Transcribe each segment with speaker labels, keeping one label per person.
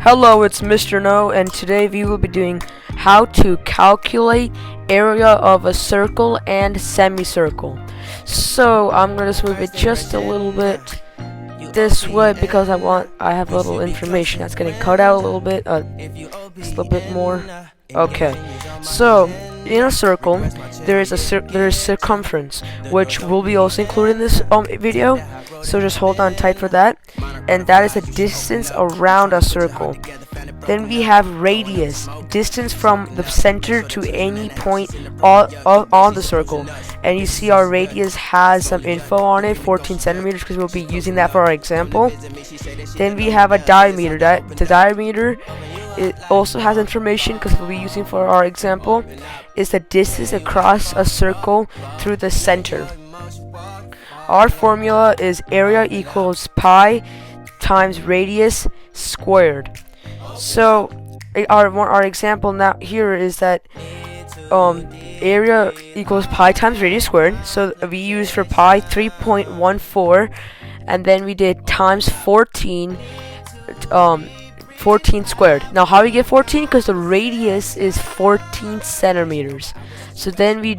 Speaker 1: Hello, it's Mr. No, and today we will be doing how to calculate area of a circle and semicircle. So I'm gonna move it just a little bit this way because I have a little information that's getting cut out a little bit, just a little bit more. Okay, so in a circle there is circumference, which will be also included in this video. So just hold on tight for that, and that is the distance around a circle. Then we have radius, distance from the center to any point on the circle. And you see our radius has some info on it, 14 centimeters, because we'll be using that for our example. Then we have a diameter. The diameter, it also has information because we'll be using for our example, is the distance across a circle through the center. Our formula is area equals pi times radius squared. So our example now here is that area equals pi times radius squared. So we use for pi 3.14, and then we did times 14 squared. Now how we get 14? Because the radius is 14 centimeters. So then we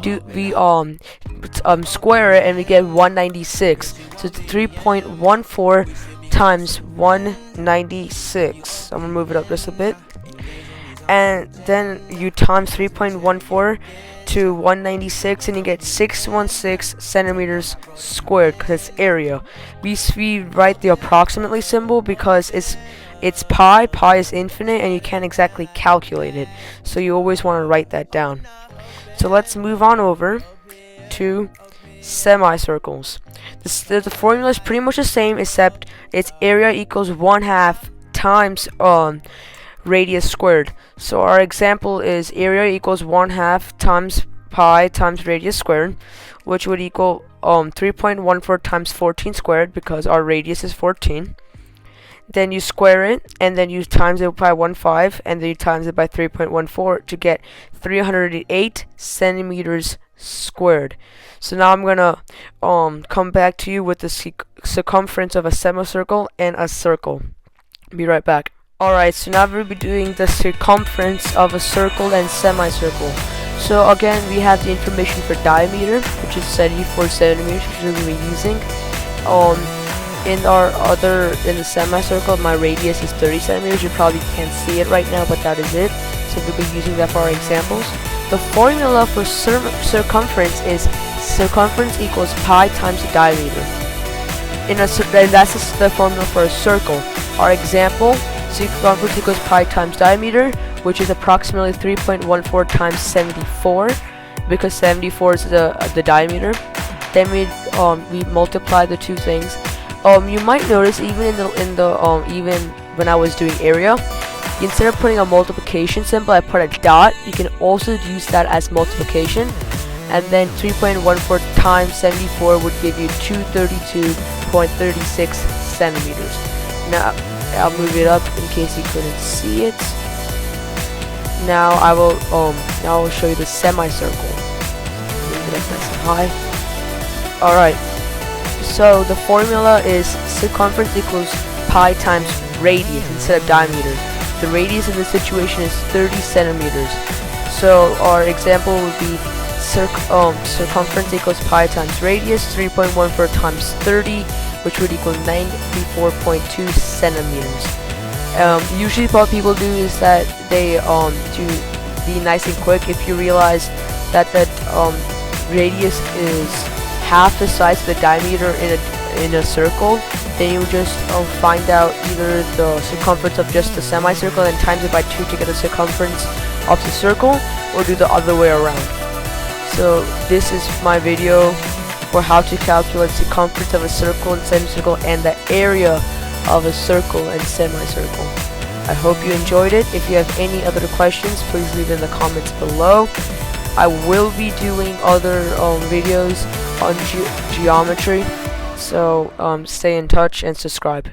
Speaker 1: square it and we get 196. So it's 3.14 times 196. I'm gonna move it up just a bit, and then you times 3.14 to 196, and you get 616 centimeters squared because it's area. We write the approximately symbol because it's pi. Pi is infinite, and you can't exactly calculate it. So you always want to write that down. So let's move on over to semicircles. The formula is pretty much the same, except its area equals 1/2 times radius squared. So our example is area equals 1/2 times pi times radius squared, which would equal 3.14 times 14 squared, because our radius is 14. Then you square it, and then you times it by 1/5, and then you times it by 3.14 to get 308 centimeters squared. So now I'm gonna come back to you with the circumference of a semicircle and a circle. Be right back. Alright, so now we'll be doing the circumference of a circle and semicircle. So again, we have the information for diameter, which is 74 centimeters, which we're going to be using. In the semicircle, my radius is 30 centimeters. You probably can't see it right now, but that is it. So we'll be using that for our examples. The formula for circumference is circumference equals pi times the diameter. And that's the formula for a circle. Our example, circumference equals pi times diameter, which is approximately 3.14 times 74, because 74 is the diameter. Then we multiply the two things. You might notice even even when I was doing area, instead of putting a multiplication symbol, I put a dot. You can also use that as multiplication, and then 3.14 times 74 would give you 232.36 centimeters. Now I'll move it up in case you couldn't see it. Now I will show you the semicircle. Move it up nice and high. All right. So the formula is circumference equals pi times radius instead of diameter. The radius in this situation is 30 centimeters. So our example would be circumference equals pi times radius, 3.14 times 30, which would equal 94.2 centimeters. Usually what people do is that they to be nice and quick, if you realize that radius is half the size of the diameter in a circle, then you just find out either the circumference of just the semicircle and times it by 2 to get the circumference of the circle, or do the other way around. So this is my video for how to calculate circumference of a circle and semicircle and the area of a circle and semicircle. I hope you enjoyed it. If you have any other questions, please leave in the comments below. I will be doing other videos on geometry, so stay in touch and subscribe.